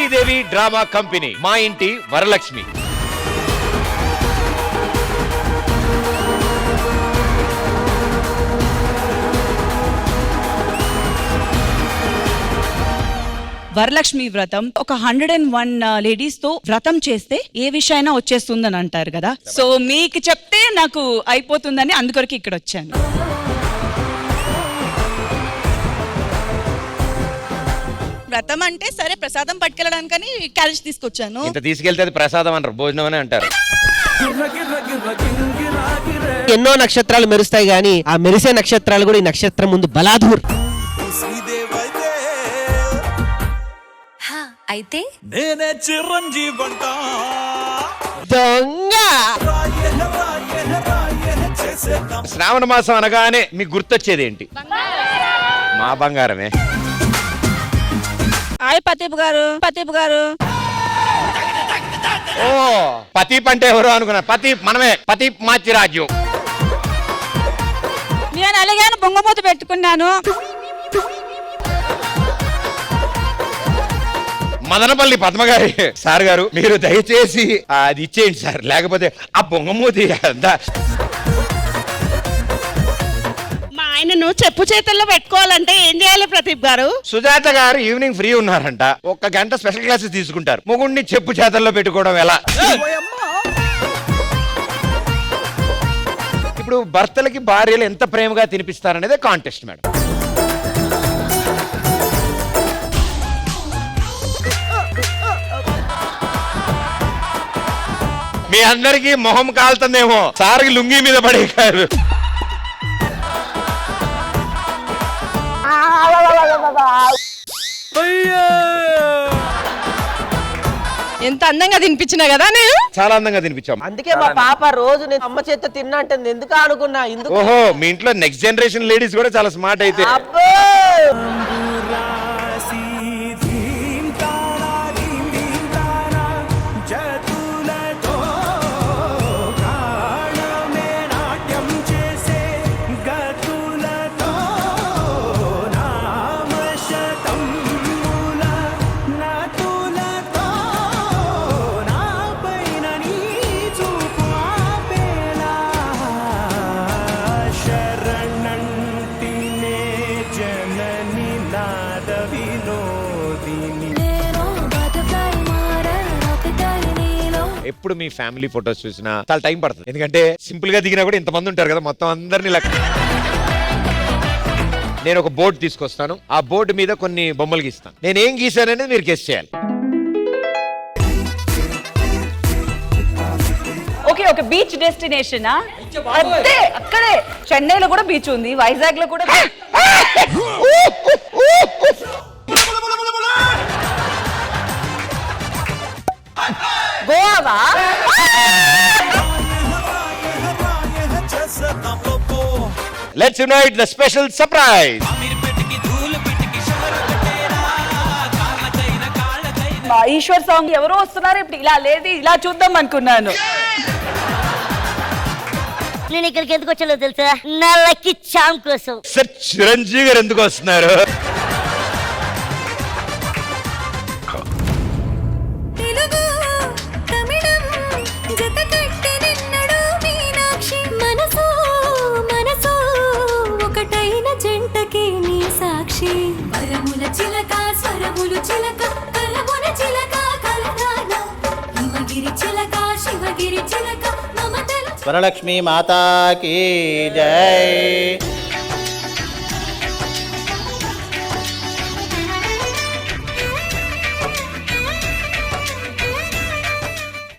Sridevi drama company మా ఇంటి వరలక్ష్మి. వరలక్ష్మి వ్రతం ఒక 101 లేడీస్ తో వ్రతం చేస్తే ఏ విషయమైనా వచ్చేస్తుందని అంటారు కదా. సో మీకు చెప్తే నాకు అయిపోతుందని అందుకొరకు ఇక్కడ వచ్చాను. వ్రతం అంటే సరే ప్రసాదం పట్టుకెళ్ళడానికని క్యారేజ్ తీసుకొచ్చాను. ఇంత తీసుకెళ్తే అది ప్రసాదం అంటారు, భోజనం అని అంటారు. ఎన్నో నక్షత్రాలు మెరుస్తాయి గానీ ఆ మెరిసే నక్షత్రాలు కూడా ఈ నక్షత్రం ముందు బలాదూర్. అయితే నేనే చిరంజీవంట దొంగ. శ్రావణ మాసం అనగానే మీకు గుర్తొచ్చేది ఏంటి? మా బంగారమే. హాయ్ పతీప్ గారు. ఓ పతీప్ అంటే ఎవరు అనుకున్నా? పతీప్ మనమే, పతీప్ మాచిరాజ్యం. నేను అలాగే బొంగమూత పెట్టుకున్నాను. మదనపల్లి పద్మగారి సార్ గారు, మీరు దయచేసి అది ఇచ్చేయండి సార్, లేకపోతే ఆ బొంగమూతి అంతా. మా ఆయనను చెప్పు చేతుల్లో పెట్టుకోవాలంటే ఏం చేయాలి ప్రదీప్ గారు? సుజాత గారు ఈవినింగ్ ఫ్రీ ఉన్నారంట, 1 గంట స్పెషల్ క్లాసెస్ తీసుకుంటారు. మొగుడిని చెప్పు చేతల్లో పెట్టుకోవడం ఎలా? ఇప్పుడు భర్తలకి భార్యలు ఎంత ప్రేమగా తినిపిస్తారనేదే కాంటెస్ట్ మేడం. మీ అందరికి మొహం కాలుతుందేమో, సార్కి లుంగి మీద పడేకారు. ఎంత అందంగా తినిపించినా కదా నేను. చాలా అందంగా తినిపించాం. అందుకే మా పాప రోజు నేను అమ్మ చేత తిన్నా అంటే ఎందుకు అనుకున్నా. ఓహో, మీ ఇంట్లో నెక్స్ట్ జనరేషన్ లేడీస్ కూడా చాలా స్మార్ట్ అయితే. ఎప్పుడు మీ ఫ్యామిలీ ఫొటోస్ చూసినా చాలా టైం పడుతుంది, ఎందుకంటే సింపుల్ గా దిగినా కూడా ఇంతమంది ఉంటారు కదా, మొత్తం అందరినీ నేను ఒక బోర్డు తీసుకొస్తాను, ఆ బోర్డు మీద కొన్ని బొమ్మలు గీస్తాను. నేను ఏం గీసాననేది మీరు గెస్ చేయాలి. ఓకే, ఒక బీచ్ డెస్టినేషన్ అదే అక్కడే. చెన్నైలో కూడా బీచ్ ఉంది, వైజాగ్ లో కూడా. Goa. Let's unite the special surprise. Eshwar song ఎవరో వస్తున్నారు ఇప్పుడు. ఇలా లేదు, ఇలా చూద్దాం అనుకున్నాను. నేను ఇక్కడికి ఎందుకు వచ్చానో తెలుసా? నా లక్కీ చామ్ కోసం. సార్ చిరంజీవి గారు ఎందుకు వస్తున్నారు? వరలక్ష్మి మాతా కీ జై.